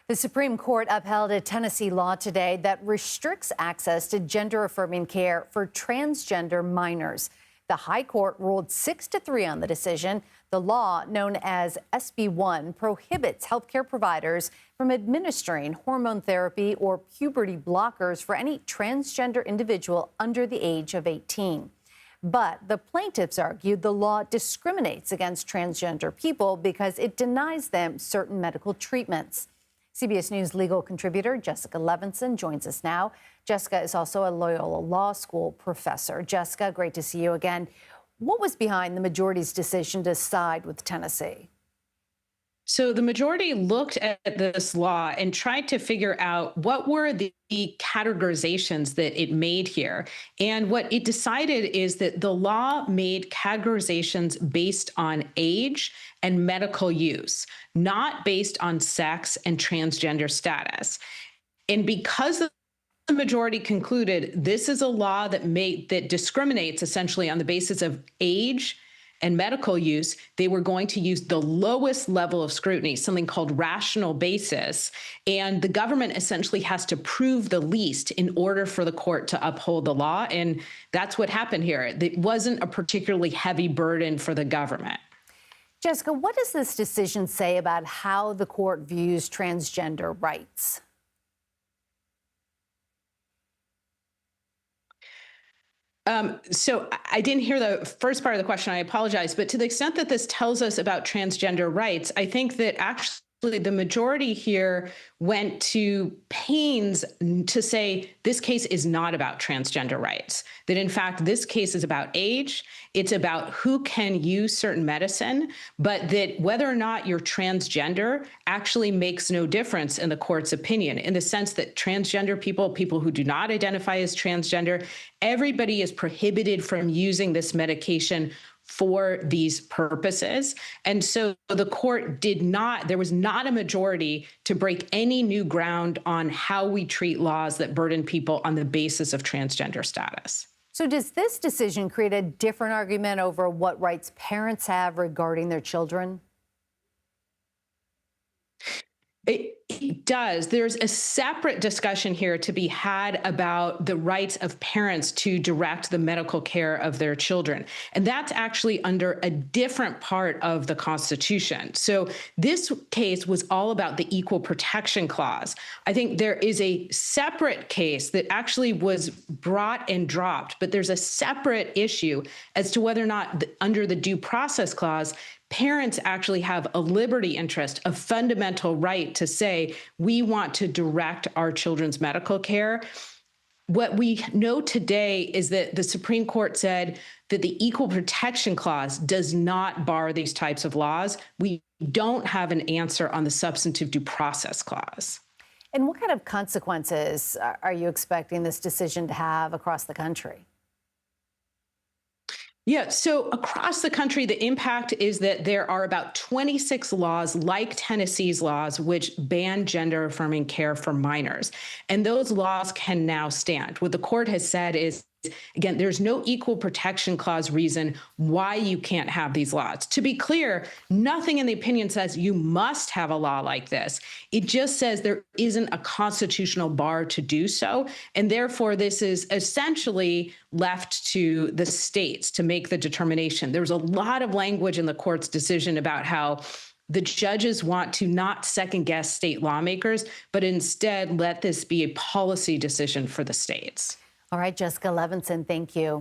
The Supreme Court upheld a Tennessee law today that restricts access to gender-affirming care for transgender minors. The High Court ruled 6-3 on the decision. The law, known as SB 1, prohibits healthcare providers from administering hormone therapy or puberty blockers for any transgender individual under the age of 18. But the plaintiffs argued the law discriminates against transgender people because it denies them certain medical treatments. CBS News legal contributor Jessica Levinson joins us now. Jessica is also a Loyola Law School professor. Jessica, great to see you again. What was behind the majority's decision to side with Tennessee? So the majority looked at this law and tried to figure out what were the categorizations that it made here. And what it decided is that the law made categorizations based on age and medical use, not based on sex and transgender status. And because the majority concluded this is a law that discriminates essentially on the basis of age and medical use, they were going to use the lowest level of scrutiny, something called rational basis. And the government essentially has to prove the least in order for the court to uphold the law. And that's what happened here. It wasn't a particularly heavy burden for the government. Jessica, what does this decision say about how the court views transgender rights? So I didn't hear the first part of the question. I apologize. But to the extent that this tells us about transgender rights, I think that actually the majority here went to pains to say this case is not about transgender rights, that in fact, this case is about age. It's about who can use certain medicine, but that whether or not you're transgender actually makes no difference in the court's opinion, in the sense that transgender people who do not identify as transgender, everybody is prohibited from using this medication for these purposes. And so the court there was not a majority to break any new ground on how we treat laws that burden people on the basis of transgender status. So does this decision create a different argument over what rights parents have regarding their children? It does. There's a separate discussion here to be had about the rights of parents to direct the medical care of their children. And that's actually under a different part of the Constitution. So this case was all about the Equal Protection Clause. I think there is a separate case that actually was brought and dropped, but there's a separate issue as to whether or not under the Due Process Clause, parents actually have a liberty interest, a fundamental right to say, we want to direct our children's medical care. What we know today is that the Supreme Court said that the Equal Protection Clause does not bar these types of laws. We don't have an answer on the Substantive Due Process Clause. And what kind of consequences are you expecting this decision to have across the country? Yeah, so across the country, the impact is that there are about 26 laws like Tennessee's laws, which ban gender-affirming care for minors. And those laws can now stand. What the court has said is, again, there's no Equal Protection Clause reason why you can't have these laws. To be clear, nothing in the opinion says you must have a law like this. It just says there isn't a constitutional bar to do so. And therefore, this is essentially left to the states to make the determination. There's a lot of language in the court's decision about how the judges want to not second guess state lawmakers, but instead let this be a policy decision for the states. All right, Jessica Levinson, thank you.